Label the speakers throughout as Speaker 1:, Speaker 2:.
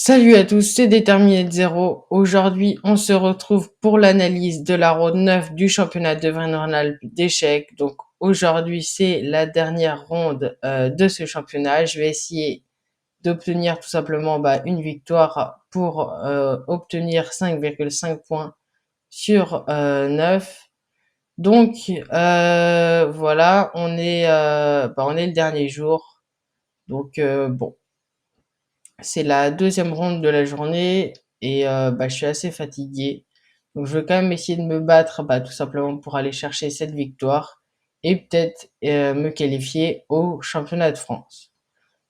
Speaker 1: Salut à tous, c'est Déterminé de Zéro. Aujourd'hui, on se retrouve pour l'analyse de la ronde 9 du championnat de Rhône-Alpes d'échecs. Donc aujourd'hui, c'est la dernière ronde de ce championnat. Je vais essayer d'obtenir tout simplement une victoire pour obtenir 5,5 points sur 9. Donc voilà, on est le dernier jour. Donc bon. C'est la deuxième ronde de la journée et je suis assez fatigué. Donc je vais quand même essayer de me battre tout simplement pour aller chercher cette victoire et peut-être me qualifier au championnat de France.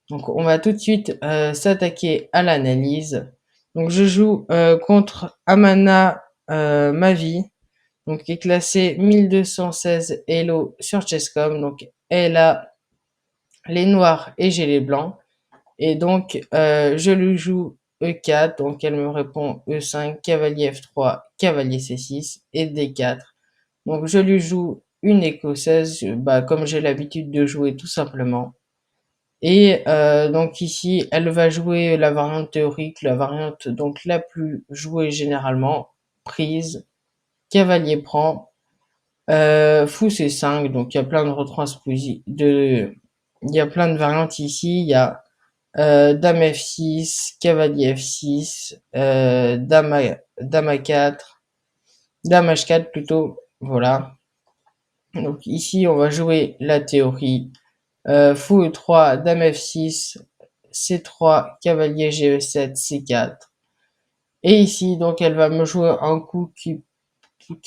Speaker 1: Donc on va tout de suite s'attaquer à l'analyse. Donc je joue contre Amana Mavi, donc qui est classée 1216 Elo sur Chesscom. Donc elle a les noirs et j'ai les blancs. Et donc, je lui joue E4, donc elle me répond E5, cavalier F3, cavalier C6 et D4. Donc, je lui joue une écossaise, comme j'ai l'habitude de jouer tout simplement. Et donc ici, elle va jouer la variante théorique, la variante donc la plus jouée généralement, prise, cavalier prend, fou C5, donc il y a plein de retranspositions, il y a plein de variantes ici, il y a dame F6, cavalier F6, dame A4, dame H4 plutôt, voilà. Donc ici, on va jouer la théorie. Fou E3, dame F6, C3, cavalier GE7, C4. Et ici, donc, elle va me jouer un coup qui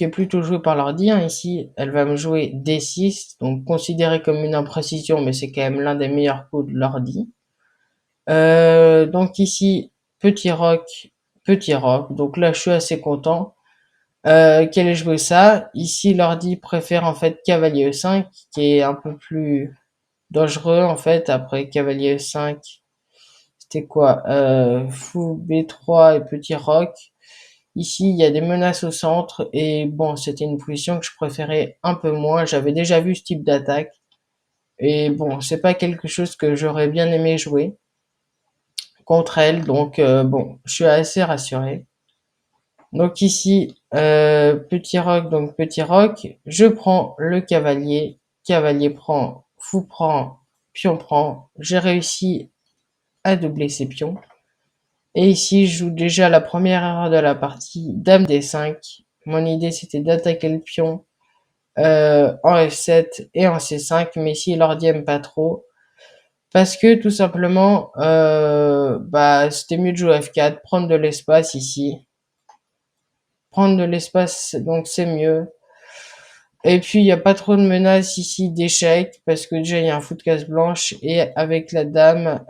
Speaker 1: est plutôt joué par l'ordi. Ici, elle va me jouer D6, donc considéré comme une imprécision, mais c'est quand même l'un des meilleurs coups de l'ordi. Donc ici, petit roc, petit roc. Donc là, je suis assez content qu'elle ait joué ça. Ici, l'ordi préfère en fait cavalier E5, qui est un peu plus dangereux en fait. Après cavalier E5, c'était quoi fou B3 et petit roc. Ici, il y a des menaces au centre et bon, c'était une position que je préférais un peu moins. J'avais déjà vu ce type d'attaque et bon, c'est pas quelque chose que j'aurais bien aimé jouer contre elle. Donc bon, je suis assez rassuré. Donc ici, petit roc, donc petit roc, je prends le cavalier, cavalier prend, fou prend, pion prend. J'ai réussi à doubler ses pions. Et ici, je joue déjà la première erreur de la partie, dame D5. Mon idée, c'était d'attaquer le pion en F7 et en C5, mais ici, l'ordi aime pas trop. Parce que tout simplement, c'était mieux de jouer F4, prendre de l'espace ici. Prendre de l'espace, donc c'est mieux. Et puis, il n'y a pas trop de menaces ici d'échec, parce que déjà, il y a un fou de case blanche, et avec la dame,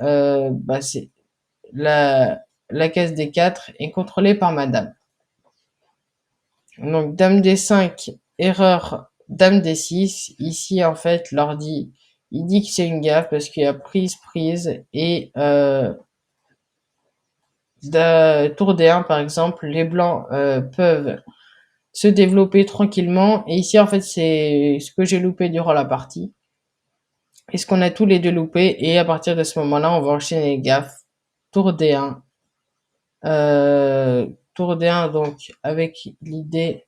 Speaker 1: c'est la case D4 est contrôlée par ma dame. Donc, dame D5, erreur, dame D6. Ici, en fait, l'ordi, il dit que c'est une gaffe, parce qu'il y a prise, prise, et tour D1 par exemple, les blancs peuvent se développer tranquillement. Et ici, en fait, c'est ce que j'ai loupé durant la partie. Et ce qu'on a tous les deux loupé. Et à partir de ce moment-là, on va enchaîner les gaffes. Tour D1. Tour D1, donc, avec l'idée,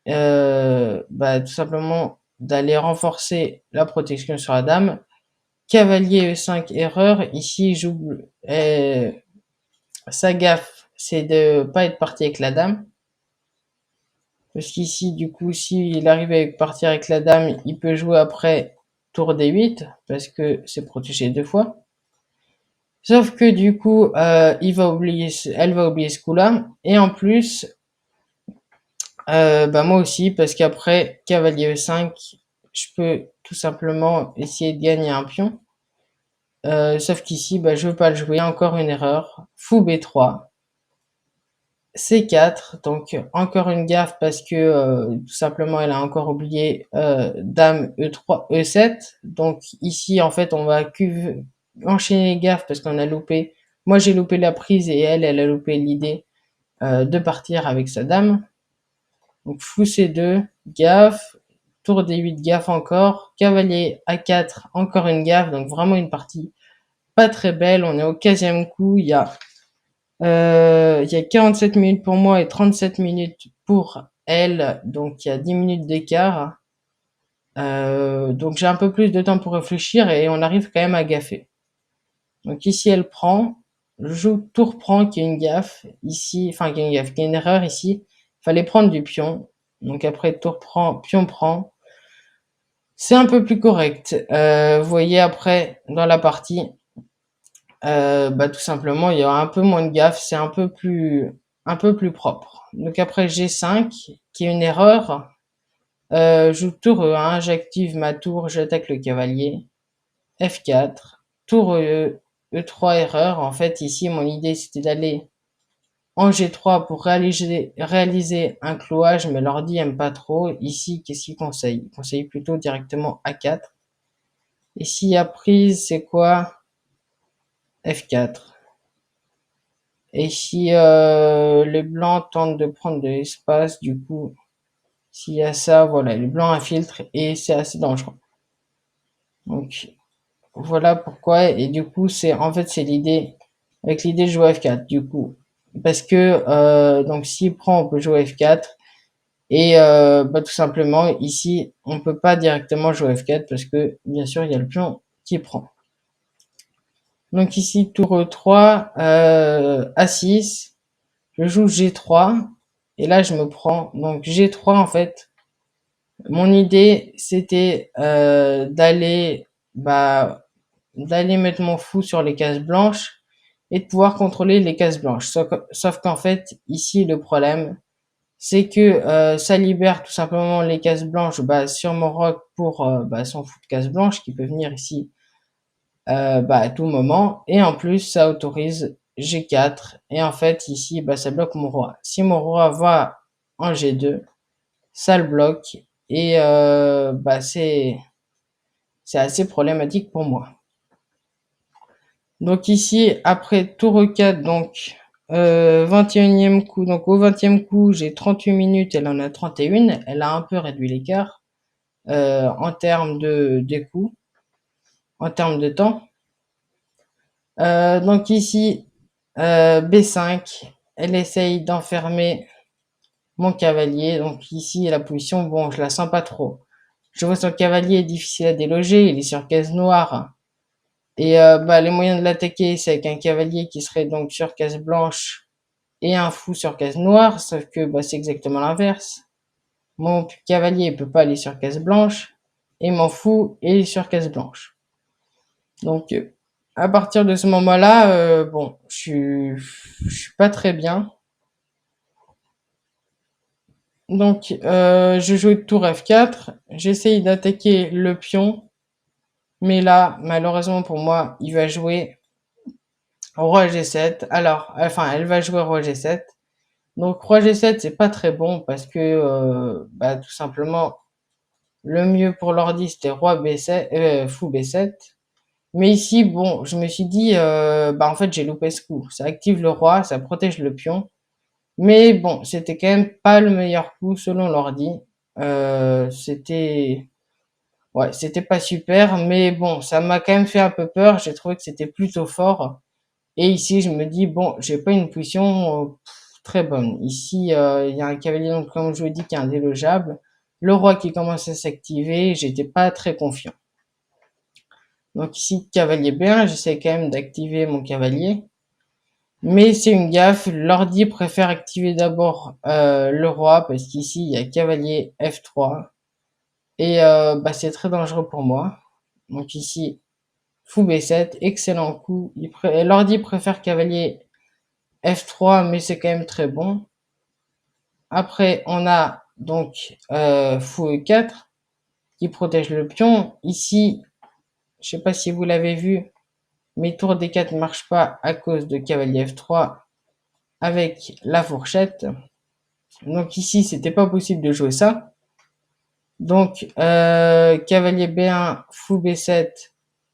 Speaker 1: tout simplement, d'aller renforcer la protection sur la dame. Cavalier E5, erreur. Ici, j'oublie, sa gaffe, c'est de pas être parti avec la dame. Parce qu'ici, du coup, s'il arrive à partir avec la dame, il peut jouer après tour D8, parce que c'est protégé deux fois. Sauf que du coup, elle va oublier ce coup-là. Et en plus, moi aussi, parce qu'après, cavalier E5, je peux tout simplement essayer de gagner un pion. Sauf qu'ici, je veux pas le jouer. Encore une erreur. Fou B3. C4, donc encore une gaffe parce que tout simplement elle a encore oublié dame E3, E7. Donc ici en fait on va enchaîner les gaffes parce qu'on a loupé. Moi j'ai loupé la prise et elle a loupé l'idée de partir avec sa dame. Donc fou C2, gaffe, tour D8, gaffe encore, cavalier A4, encore une gaffe. Donc vraiment une partie pas très belle. On est au 15e coup, il y a Il y a 47 minutes pour moi et 37 minutes pour elle, donc il y a 10 minutes d'écart. Donc j'ai un peu plus de temps pour réfléchir et on arrive quand même à gaffer. Donc ici elle prend, je joue tour prend qui est une gaffe ici, enfin qui est une gaffe, qui est une erreur ici. Fallait prendre du pion. Donc après tour prend, pion prend. C'est un peu plus correct. Vous voyez après dans la partie, bah tout simplement il y aura un peu moins de gaffe, c'est un peu plus propre. Donc après G5 qui est une erreur. Joue tour E1, j'active ma tour, j'attaque le cavalier. F4, tour E, E3 erreur. En fait, ici, mon idée, c'était d'aller en G3 pour réaliser un clouage, mais l'ordi aime pas trop. Ici, qu'est-ce qu'il conseille? Il conseille plutôt directement A4. Et s'il y a prise, c'est quoi? F4. Et si les blancs tentent de prendre de l'espace, du coup, s'il y a ça, voilà, les blancs infiltrent et c'est assez dangereux. Donc, voilà pourquoi. Et du coup, c'est l'idée, avec l'idée de jouer F4, du coup. Parce que, donc, s'il prend, on peut jouer F4. Et, bah, tout simplement, ici, on peut pas directement jouer F4 parce que, bien sûr, il y a le pion qui prend. Donc, ici, tour E3, A6. Je joue G3. Et là, je me prends. Donc, G3, en fait, mon idée, c'était, d'aller mettre mon fou sur les cases blanches et de pouvoir contrôler les cases blanches. Sauf qu'en fait, ici, le problème, c'est que ça libère tout simplement les cases blanches bah, sur mon roc pour bah, son fou de cases blanches qui peut venir ici bah, à tout moment. Et en plus, ça autorise G4. Et en fait, ici, bah, ça bloque mon roi. Si mon roi va en G2, ça le bloque. Et bah, c'est assez problématique pour moi. Donc ici, après tour E4, donc 21e coup. Donc au 20e coup, j'ai 38 minutes, elle en a 31. Elle a un peu réduit l'écart en termes des coups, en termes de temps. Donc ici, B5, elle essaye d'enfermer mon cavalier. Donc ici, la position, bon, je la sens pas trop. Je vois son cavalier est difficile à déloger, il est sur case noire. Et bah, les moyens de l'attaquer, c'est avec un cavalier qui serait donc sur case blanche et un fou sur case noire, sauf que bah, c'est exactement l'inverse. Mon cavalier peut pas aller sur case blanche et mon fou est sur case blanche. Donc à partir de ce moment-là, bon, je suis pas très bien. Donc je joue tour F4, j'essaye d'attaquer le pion, mais là, malheureusement pour moi, il va jouer roi G7. Alors, enfin, elle va jouer roi G7. Donc roi G7, c'est pas très bon parce que bah, tout simplement le mieux pour l'ordi c'était roi B7, fou B7. Mais ici, bon, je me suis dit bah en fait j'ai loupé ce coup. Ça active le roi, ça protège le pion. Mais bon, c'était quand même pas le meilleur coup selon l'ordi. C'était ouais, c'était pas super, mais bon, ça m'a quand même fait un peu peur. J'ai trouvé que c'était plutôt fort. Et ici, je me dis, bon, j'ai pas une position très bonne. Ici, il y a un cavalier, donc, comme je vous dis, qui est indélogeable. Le roi qui commence à s'activer, j'étais pas très confiant. Donc ici, cavalier B1, j'essaie quand même d'activer mon cavalier. Mais c'est une gaffe, l'ordi préfère activer d'abord le roi, parce qu'ici, il y a cavalier F3. Et bah, c'est très dangereux pour moi. Donc ici, fou B7, excellent coup. L'ordi préfère cavalier F3, mais c'est quand même très bon. Après, on a donc fou E4 qui protège le pion. Ici, je sais pas si vous l'avez vu, mais tour D4 ne marche pas à cause de cavalier F3 avec la fourchette. Donc ici, c'était pas possible de jouer ça. Donc cavalier B1, fou B7,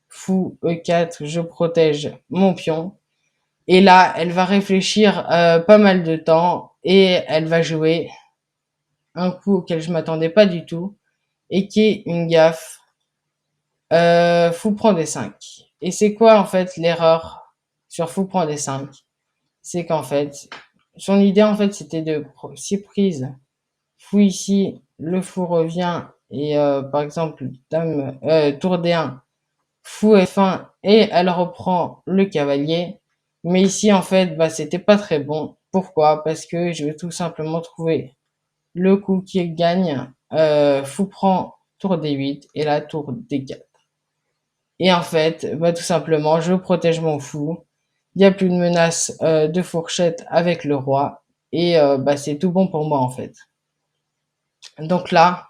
Speaker 1: fou E4, je protège mon pion. Et là, elle va réfléchir pas mal de temps et elle va jouer un coup auquel je m'attendais pas du tout et qui est une gaffe. Fou prend des 5. Et c'est quoi en fait l'erreur sur fou prend des 5? c'est qu'en fait, son idée, en fait, c'était de, si prise, fou ici, le fou revient, et par exemple, tour D1, fou F1, et elle reprend le cavalier. Mais ici, en fait, bah, c'était pas très bon. Pourquoi? Parce que je vais tout simplement trouver le coup qui gagne, fou prend tour D8 et la tour D4. Et en fait, bah, tout simplement, je protège mon fou. Il n'y a plus de menace de fourchette avec le roi. Et bah, c'est tout bon pour moi, en fait. Donc là,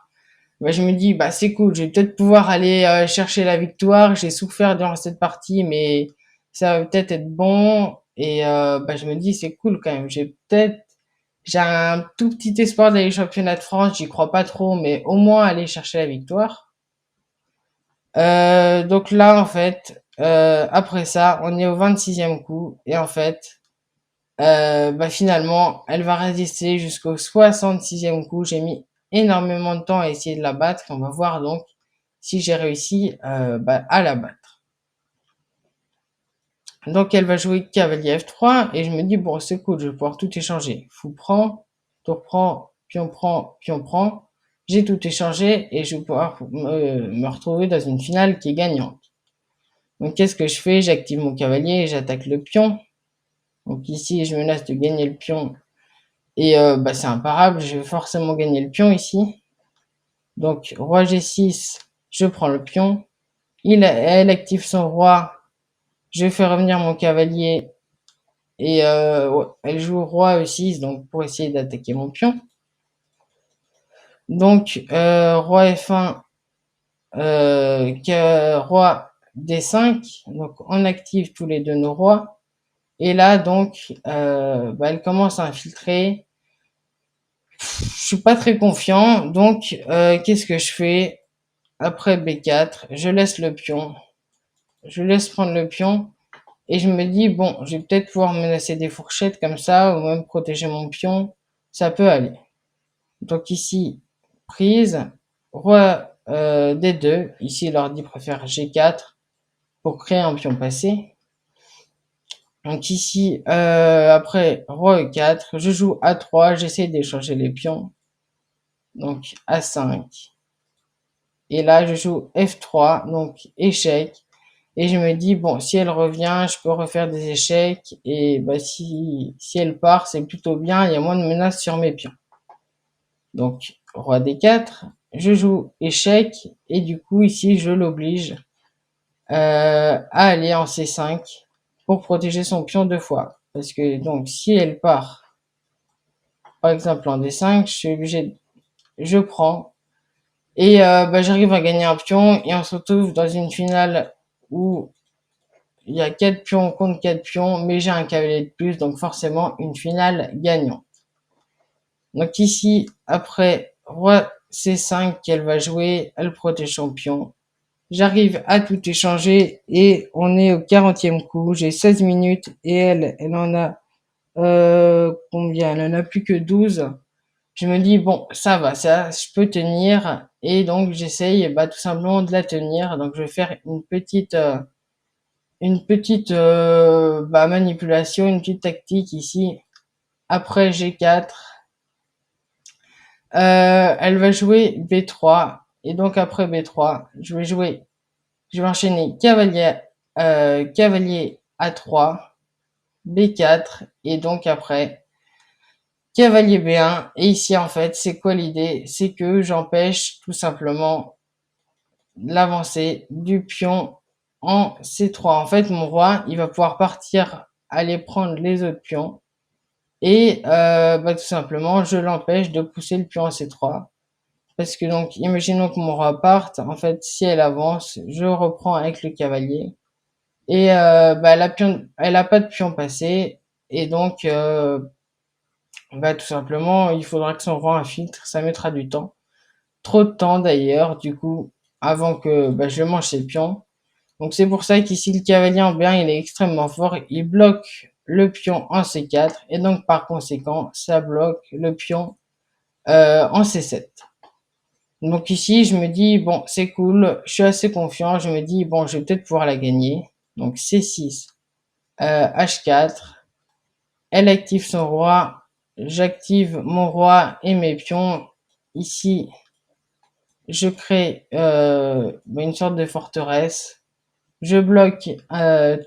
Speaker 1: bah, je me dis, bah, c'est cool, je vais peut-être pouvoir aller chercher la victoire. J'ai souffert durant cette partie, mais ça va peut-être être bon. Et bah, je me dis, c'est cool quand même. J'ai un tout petit espoir d'aller au championnat de France. J'y crois pas trop, mais au moins aller chercher la victoire. Donc là, en fait, après ça, on est au 26e coup. Et en fait, bah finalement, elle va résister jusqu'au 66e coup. J'ai mis énormément de temps à essayer de la battre. On va voir donc si j'ai réussi bah, à la battre. Donc elle va jouer cavalier F3 et je me dis bon c'est cool, je vais pouvoir tout échanger. Fou prend, tour prend, pion prend, pion prend. J'ai tout échangé et je vais pouvoir me retrouver dans une finale qui est gagnante. Donc qu'est-ce que je fais? J'active mon cavalier et j'attaque le pion. Donc ici je menace de gagner le pion et bah, c'est imparable, je vais forcément gagner le pion ici. Donc roi G6, je prends le pion. Elle active son roi, je fais revenir mon cavalier et ouais, elle joue roi E6 donc pour essayer d'attaquer mon pion. Donc roi F1, roi D5, donc on active tous les deux nos rois. Et là donc bah, elle commence à infiltrer. Je suis pas très confiant, donc qu'est-ce que je fais? Après B4, je laisse le pion, je laisse prendre le pion et je me dis bon, je vais peut-être pouvoir menacer des fourchettes comme ça ou même protéger mon pion, ça peut aller. Donc ici, prise, roi D2, ici l'ordi préfère G4 pour créer un pion passé. Donc ici, après roi E4, je joue A3, j'essaie d'échanger les pions. Donc A5. Et là, je joue F3, donc échec. Et je me dis, bon, si elle revient, je peux refaire des échecs. Et bah, si elle part, c'est plutôt bien, il y a moins de menaces sur mes pions. Donc, roi D4, je joue échec. Et du coup, ici, je l'oblige à aller en C5 pour protéger son pion deux fois. Parce que, donc, si elle part, par exemple, en D5, je suis obligé, je prends. Et bah, j'arrive à gagner un pion et on se retrouve dans une finale où il y a 4 pions contre 4 pions, mais j'ai un cavalier de plus, donc forcément une finale gagnante. Donc ici, après roi C5 qu'elle va jouer, elle protège son pion. J'arrive à tout échanger et on est au 40e coup. J'ai 16 minutes et elle en a combien? Elle en a plus que 12. Je me dis bon, ça va, ça, je peux tenir et donc j'essaye bah, tout simplement de la tenir. Donc je vais faire une petite bah, manipulation, une petite tactique ici. Après G4, elle va jouer B3 et donc après B3, je vais enchaîner cavalier A3, B4 et donc après cavalier B1. Et ici en fait, c'est quoi l'idée? C'est que j'empêche tout simplement l'avancée du pion en C3. En fait, mon roi, il va pouvoir partir, aller prendre les autres pions. Et bah, tout simplement, je l'empêche de pousser le pion en C3. Parce que donc, imaginons que mon roi parte. En fait, si elle avance, je reprends avec le cavalier. Et bah, elle a pas de pion passé. Et donc, bah, tout simplement, il faudra que son roi infiltre. Ça mettra du temps. Trop de temps d'ailleurs, du coup, avant que bah, je mange ses pions. Donc c'est pour ça qu'ici le cavalier en B1 il est extrêmement fort, il bloque le pion en C4 et donc par conséquent ça bloque le pion en C7. Donc ici je me dis bon c'est cool, je suis assez confiant, je me dis bon je vais peut-être pouvoir la gagner. Donc C6, H4, Elle active son roi, j'active mon roi et mes pions. Ici, je crée une sorte de forteresse. Je bloque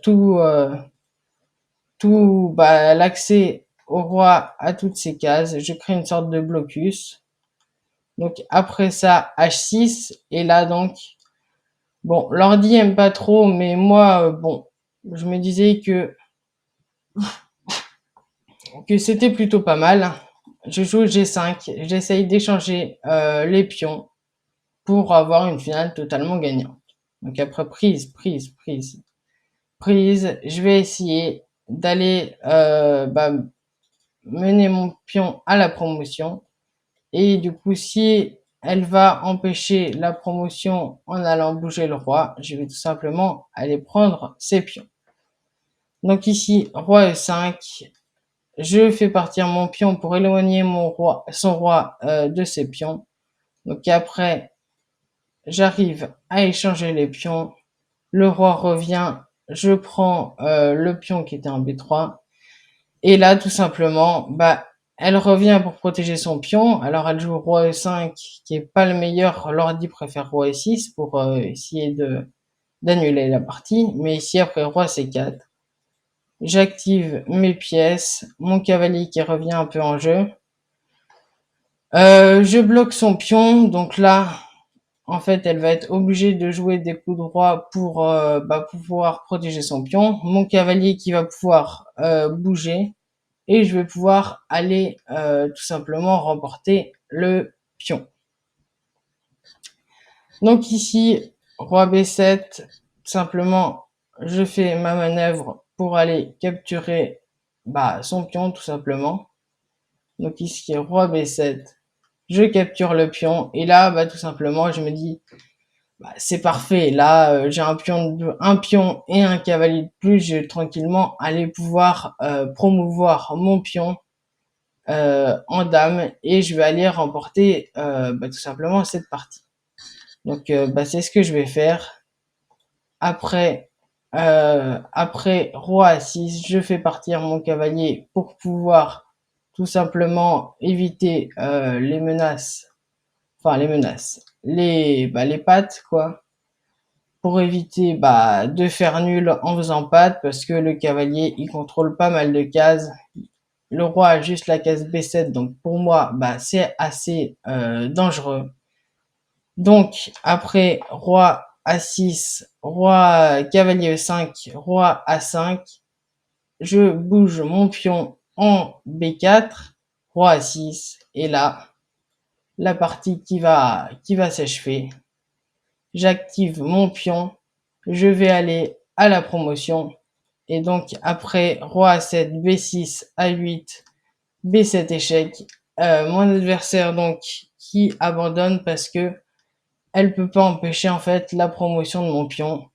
Speaker 1: tout l'accès au roi à toutes ces cases. Je crée une sorte de blocus. Donc après ça, H6. Et là donc, bon, l'ordi aime pas trop, mais moi, bon, je me disais que c'était plutôt pas mal. Je joue G5, j'essaye d'échanger les pions pour avoir une finale totalement gagnante. Donc après prise, je vais essayer d'aller mener mon pion à la promotion. Et du coup, si elle va empêcher la promotion en allant bouger le roi, je vais tout simplement aller prendre ses pions. Donc ici, roi E5, je fais partir mon pion pour éloigner son roi de ses pions. Donc après, j'arrive à échanger les pions. Le roi revient, je prends le pion qui était en B3. Et là, tout simplement, elle revient pour protéger son pion. Alors, elle joue roi E5, qui est pas le meilleur. L'ordi préfère roi E6 pour essayer d'annuler la partie. Mais ici, après roi C4, j'active mes pièces, mon cavalier qui revient un peu en jeu. Je bloque son pion, donc là, en fait, elle va être obligée de jouer des coups de roi pour pouvoir protéger son pion. Mon cavalier qui va pouvoir bouger et je vais pouvoir aller tout simplement remporter le pion. Donc ici, roi B7, simplement, je fais ma manœuvre pour aller capturer son pion tout simplement. Donc ici, roi B7, je capture le pion et là, tout simplement, je me dis, c'est parfait. Là, j'ai un pion et un cavalier de plus. Je vais tranquillement aller pouvoir promouvoir mon pion en dame et je vais aller remporter tout simplement cette partie. Donc c'est ce que je vais faire. Après roi A6, je fais partir mon cavalier pour pouvoir tout simplement éviter les menaces, les pattes quoi, pour éviter de faire nul en faisant patte parce que le cavalier il contrôle pas mal de cases. Le roi a juste la case B7, donc pour moi, c'est assez dangereux. Donc après roi A6, roi cavalier E5, roi A5, je bouge mon pion en B4, roi A6, et là, la partie qui va s'achever. J'active mon pion, je vais aller à la promotion, et donc après roi A7, B6, A8, B7 échec. Mon adversaire donc qui abandonne parce que elle peut pas empêcher en fait la promotion de mon pion.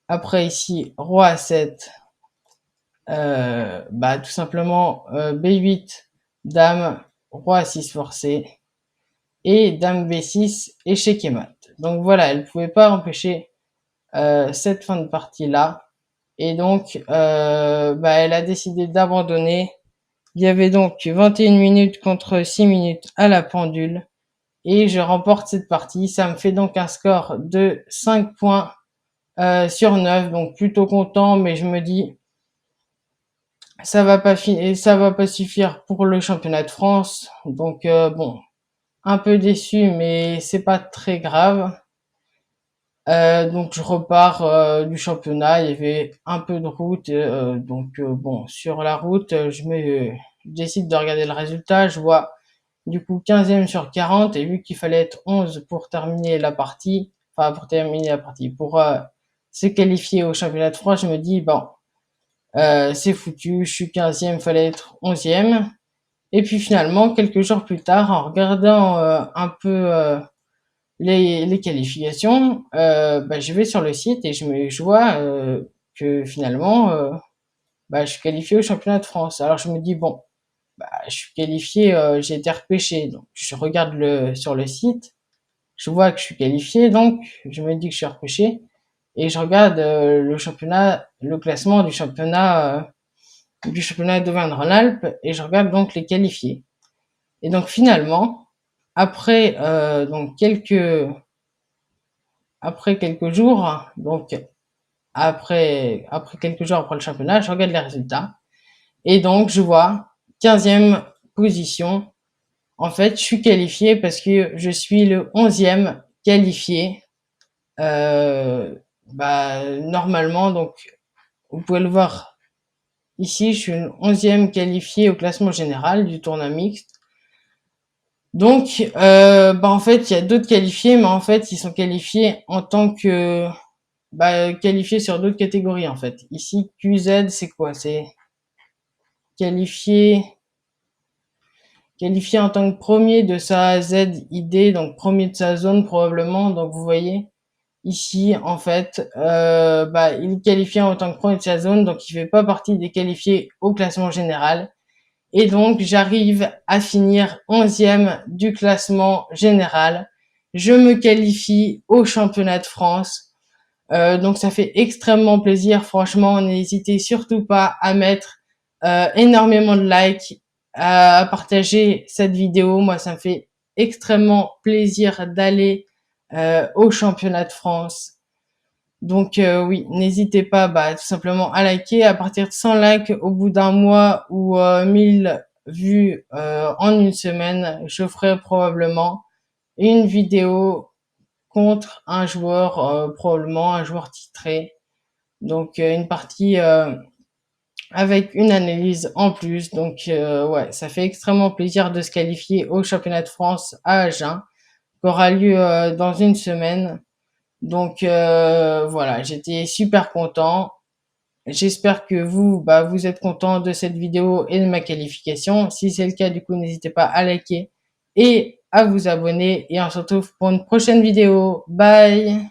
Speaker 1: Après ici roi A7, tout simplement B8, dame, roi A6 forcé et dame B6 échec et mat. Donc voilà, elle pouvait pas empêcher cette fin de partie là et donc elle a décidé d'abandonner. Il y avait donc 21 minutes contre 6 minutes à la pendule. Et je remporte cette partie. Ça me fait donc un score de 5 points sur 9. Donc plutôt content, mais je me dis, ça va pas suffire pour le championnat de France. Donc bon, un peu déçu, mais c'est pas très grave. Donc je repars du championnat. Il y avait un peu de route, bon, sur la route, je décide de regarder le résultat. Je vois du coup 15e sur 40 et vu qu'il fallait être 11 pour terminer la partie, pour se qualifier au championnat de France, je me dis bon, c'est foutu, je suis 15e, fallait être 11e. Et puis finalement, quelques jours plus tard, en regardant un peu les qualifications, je vais sur le site et je vois que finalement, je suis qualifié au championnat de France. Alors je me dis bon, je suis qualifié, j'ai été repêché. Donc je regarde sur le site, je vois que je suis qualifié, donc je me dis que je suis repêché et je regarde le classement du championnat du championnat d'Auvergne-Rhône-Alpes et je regarde donc les qualifiés. Et donc finalement, après donc quelques jours, donc après quelques jours après le championnat, je regarde les résultats et donc je vois 15e position. En fait, je suis qualifiée parce que je suis le 11e qualifié. Normalement, donc vous pouvez le voir ici, je suis le 11e qualifié au classement général du tournoi mixte. Donc, en fait, il y a d'autres qualifiés, mais en fait, ils sont qualifiés en tant que qualifiés sur d'autres catégories, en fait. Ici, QZ, c'est quoi? C'est qualifié en tant que premier de sa ZID, donc premier de sa zone probablement. Donc, vous voyez, ici, en fait, il est qualifié en tant que premier de sa zone, donc il fait pas partie des qualifiés au classement général. Et donc, j'arrive à finir 11e du classement général. Je me qualifie au championnat de France. Donc, ça fait extrêmement plaisir. Franchement, n'hésitez surtout pas à mettre énormément de likes, à partager cette vidéo. Moi, ça me fait extrêmement plaisir d'aller au championnat de France. Donc oui, n'hésitez pas tout simplement à liker. À partir de 100 likes au bout d'un mois ou 1000 vues en une semaine, je ferai probablement une vidéo contre un joueur, probablement un joueur titré. Donc une partie avec une analyse en plus. Donc ouais, ça fait extrêmement plaisir de se qualifier au championnat de France à Agen, qui aura lieu dans une semaine. Donc voilà, j'étais super content. J'espère que vous, vous êtes content de cette vidéo et de ma qualification. Si c'est le cas, du coup, n'hésitez pas à liker et à vous abonner. Et on se retrouve pour une prochaine vidéo. Bye!